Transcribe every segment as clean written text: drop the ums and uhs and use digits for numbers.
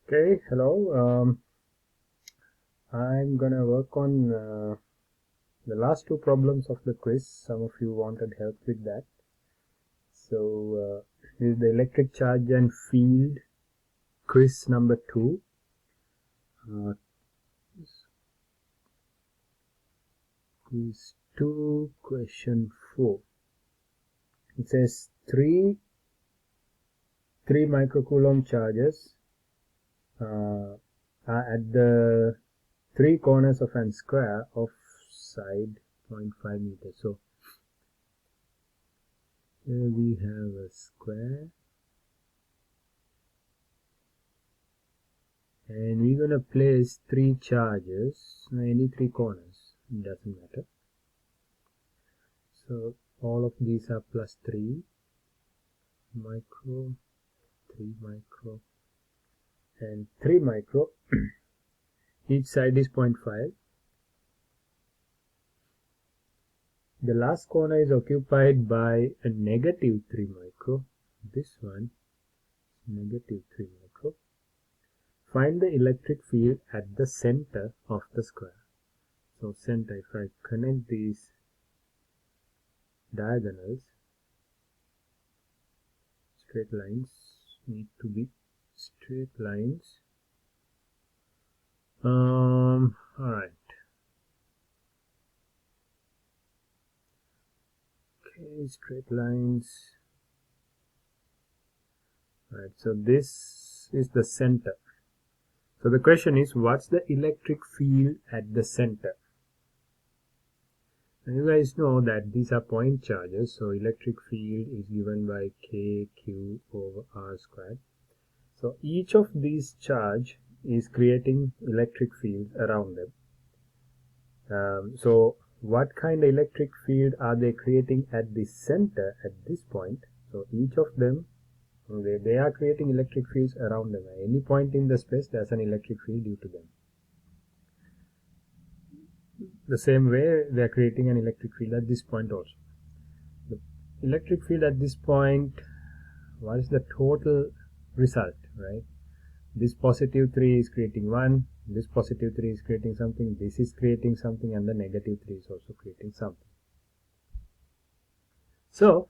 Okay, hello. I'm gonna work on the last two problems of the quiz. Some of you wanted help with that. So, this is the electric charge and field quiz number 2. Quiz 2, question 4. It says three microcoulomb charges are at the three corners of an square of side 0.5 meters. So here we have a square, and we're going to place three charges, any three corners, it doesn't matter. So all of these are plus 3 micro, 3 micro, and 3 micro. Each side is 0.5. The last corner is occupied by a negative 3 micro. This one, negative 3 micro. Find the electric field at the center of the square. So center, if I connect these diagonals, straight lines need to be straight lines. Alright. Okay, straight lines. Right, so this is the center. So the question is, what's the electric field at the center? And you guys know that these are point charges, so electric field is given by kq over r squared. So each of these charge is creating electric field around them. So what kind of electric field are they creating at the center at this point? So each of them, they are creating electric fields around them. At any point in the space, there's an electric field due to them. The same way, they are creating an electric field at this point also. The electric field at this point, what is the total result, right? This positive 3 is creating 1, this positive 3 is creating something, this is creating something, and the negative 3 is also creating something. So,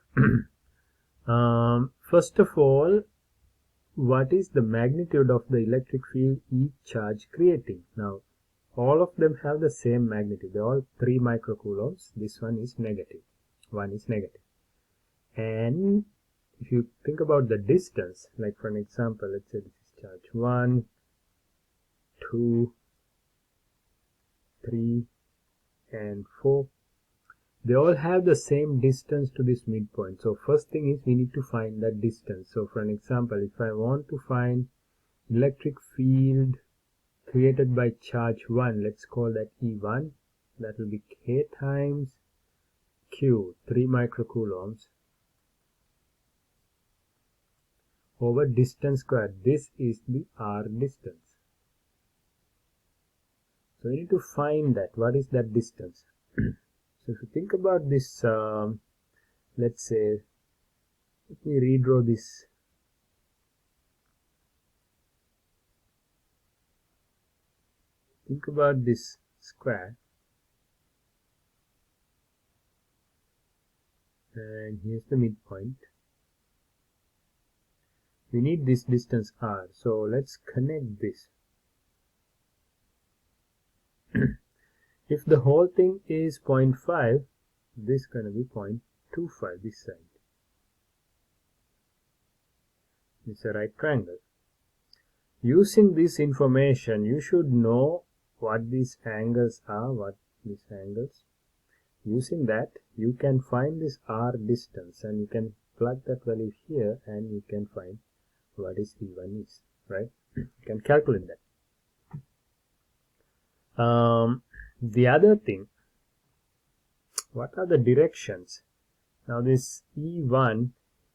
first of all, what is the magnitude of the electric field each charge creating? Now, all of them have the same magnitude. They're all 3 microcoulombs. This one is negative. One is negative. And if you think about the distance, like for an example, let's say this is charge 1, 2, 3, and 4. They all have the same distance to this midpoint. So first thing is we need to find that distance. So for an example, if I want to find electric field created by charge 1, let's call that E1. That will be K times Q, 3 microcoulombs, over distance squared. This is the R distance. So we need to find that. What is that distance? So if you think about this, let's say, let me redraw this. Think about this square. And here's the midpoint. We need this distance R. So let's connect this. If the whole thing is 0.5, this is going to be 0.25 this side. It's a right triangle. Using this information, you should know what these angles are, Using that, you can find this R distance, and you can plug that value here, and you can find what is E1 is, right? You can calculate that. The other thing, what are the directions? Now this E1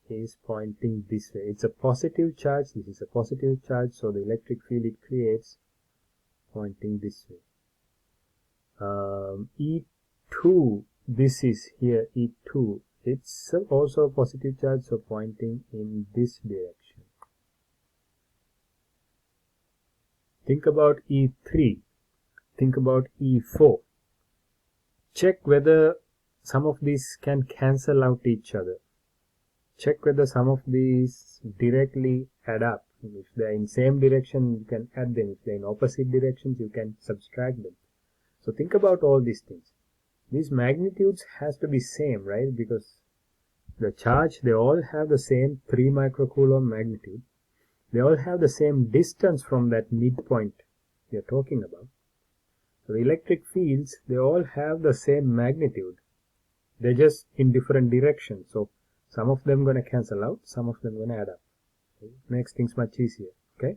is pointing this way. It's a positive charge. This is a positive charge, so the electric field it creates pointing this way. E2, this is here E2. It's also a positive charge, so pointing in this direction. Think about E3. Think about E4. Check whether some of these can cancel out each other. Check whether some of these directly add up. If they're in same direction, you can add them. If they're in opposite directions, you can subtract them. So think about all these things. These magnitudes has to be same, right? Because the charge, they all have the same 3 microcoulomb magnitude. They all have the same distance from that midpoint we are talking about. So the electric fields, they all have the same magnitude. They're just in different directions. So some of them going to cancel out, some of them going to add up. It makes things much easier. Okay,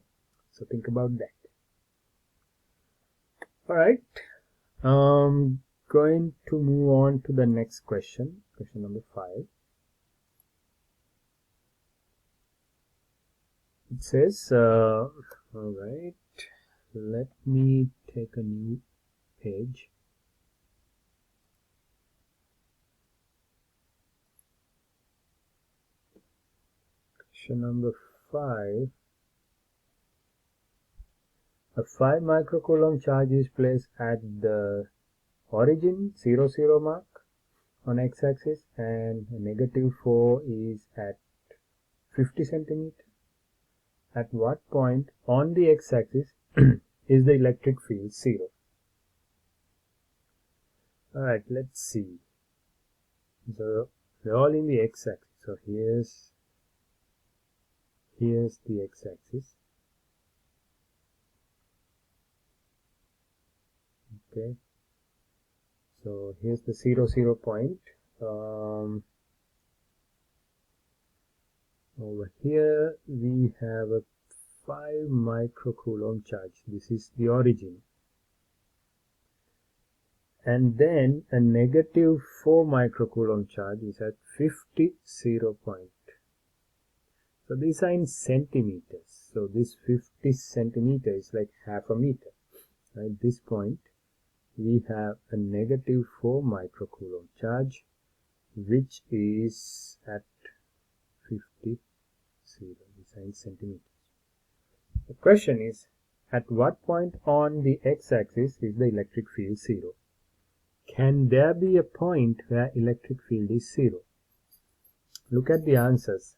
so think about that. All right, going to move on to the next question, question number 5. It says, all right, let me take a new page. Question number 5. A 5 microcoulomb charge is placed at the origin 0, 0 mark on x-axis, and -4 is at 50 centimeter. At what point on the x-axis is the electric field 0? Alright, let's see. So they're all in the x-axis. So here's the x-axis. Okay. So here's the 0, 0 point. Over here we have a 5 microcoulomb charge. This is the origin. And then a -4 microcoulomb charge is at 50, 0 point. So these are in centimeters. So this 50 centimeters is like half a meter. At this point, we have a -4 microcoulomb charge, which is at 50, 0. These are in centimeters. The question is, at what point on the x-axis is the electric field 0? Can there be a point where electric field is 0? Look at the answers.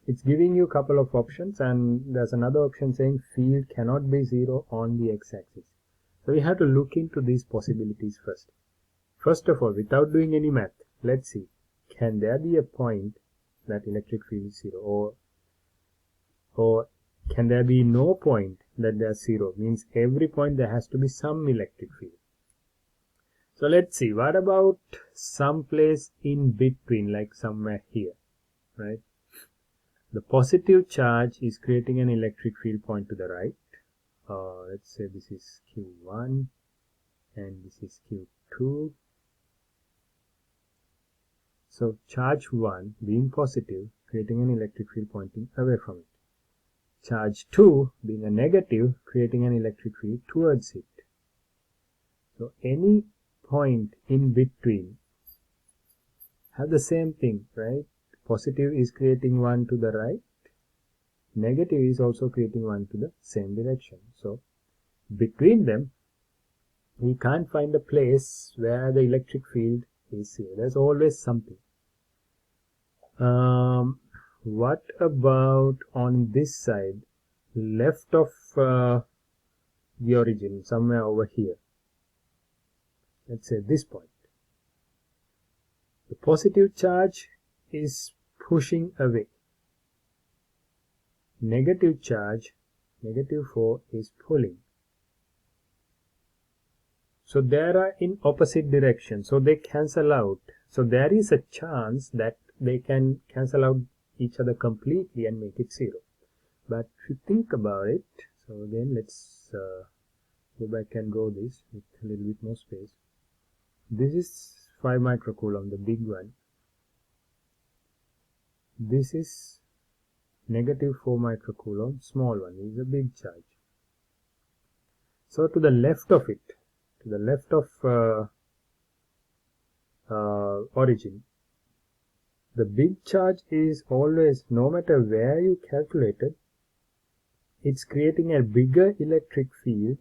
It's giving you a couple of options, and there's another option saying field cannot be 0 on the x-axis. So we have to look into these possibilities first. First of all, without doing any math, let's see, can there be a point that electric field is 0, or can there be no point that there's 0? Means every point there has to be some electric field. So let's see, what about some place in between, like somewhere here, right? The positive charge is creating an electric field point to the right. Let's say this is Q1 and this is Q2. So charge 1 being positive, creating an electric field pointing away from it. Charge 2 being a negative, creating an electric field towards it. So any point in between have the same thing, right? Positive is creating one to the right, negative is also creating one to the same direction. So between them, we can't find a place where the electric field is 0. There's always something. What about on this side, left of the origin, somewhere over here? Let's say this point. The positive charge is pushing away. Negative charge, -4, is pulling. So they are in opposite direction, so they cancel out. So there is a chance that they can cancel out each other completely and make it 0. But if you think about it, so again let's go back and draw this with a little bit more space. This is 5 microcoulomb, the big one. This is -4 microcoulomb, small one, is a big charge. So to the left of it, to the left of origin, the big charge is always, no matter where you calculated, it's creating a bigger electric field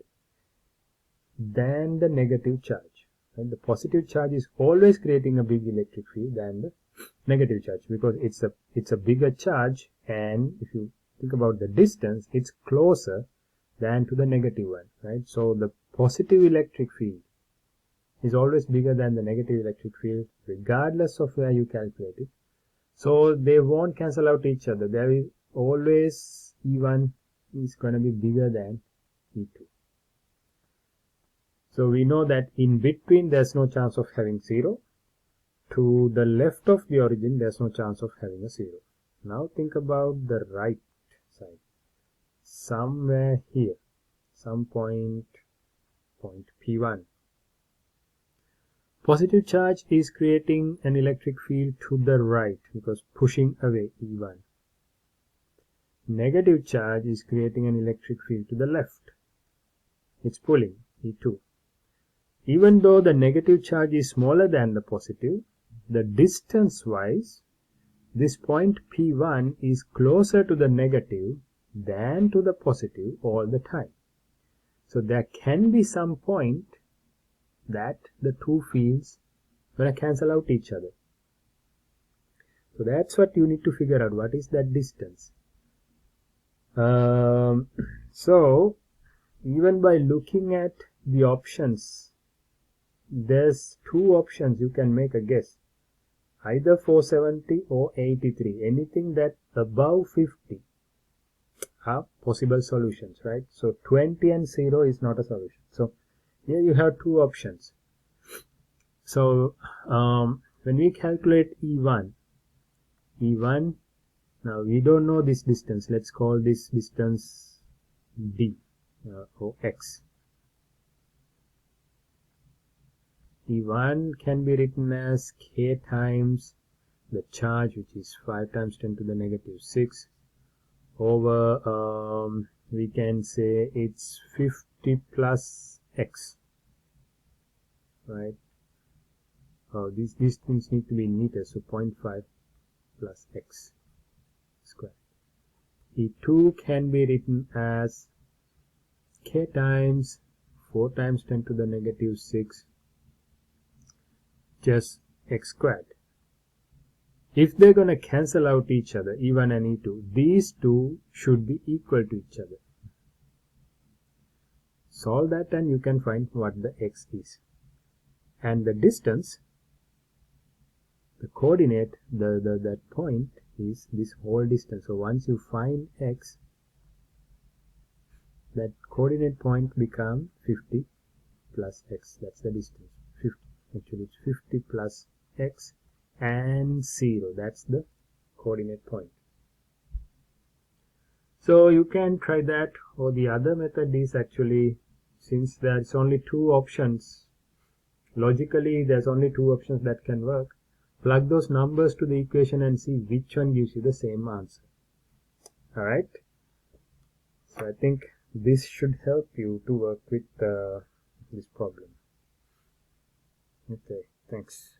than the negative charge. And the positive charge is always creating a big electric field than the negative charge, because it's a bigger charge, and if you think about the distance, it's closer than to the negative one, right? So the positive electric field is always bigger than the negative electric field regardless of where you calculate it. So they won't cancel out each other. There is always E1 is going to be bigger than E2. So we know that in between there's no chance of having 0. To the left of the origin there's no chance of having a 0. Now think about the right side. Somewhere here, some point P1. Positive charge is creating an electric field to the right because pushing away E1. Negative charge is creating an electric field to the left. It's pulling E2. Even though the negative charge is smaller than the positive, the distance wise, this point P1 is closer to the negative than to the positive all the time. So there can be some point that the two fields going to cancel out each other. So that's what you need to figure out. What is that distance? So even by looking at the options, there's two options you can make a guess. Either 470 or 83. Anything that above 50 are possible solutions, right? So 20 and 0 is not a solution. So here you have two options. So when we calculate E1, now we don't know this distance. Let's call this distance D or X. E1 can be written as K times the charge, which is 5 times 10 to the negative 6, over, we can say it's 50 plus X, right? These things need to be in meters, so 0.5 plus X squared. E2 can be written as K times 4 times 10 to the negative 6 just X squared. If they're going to cancel out each other, E1 and E2, these two should be equal to each other. Solve that and you can find what the X is. And the distance, the coordinate, that point is this whole distance. So once you find X, that coordinate point becomes 50 plus X. That's the distance. 50. Actually, it's 50 plus X and 0. That's the coordinate point. So you can try that, or the other method is actually, since there's only two options, logically there's only two options that can work, plug those numbers to the equation and see which one gives you the same answer. Alright, so I think this should help you to work with this problem. Okay, thanks.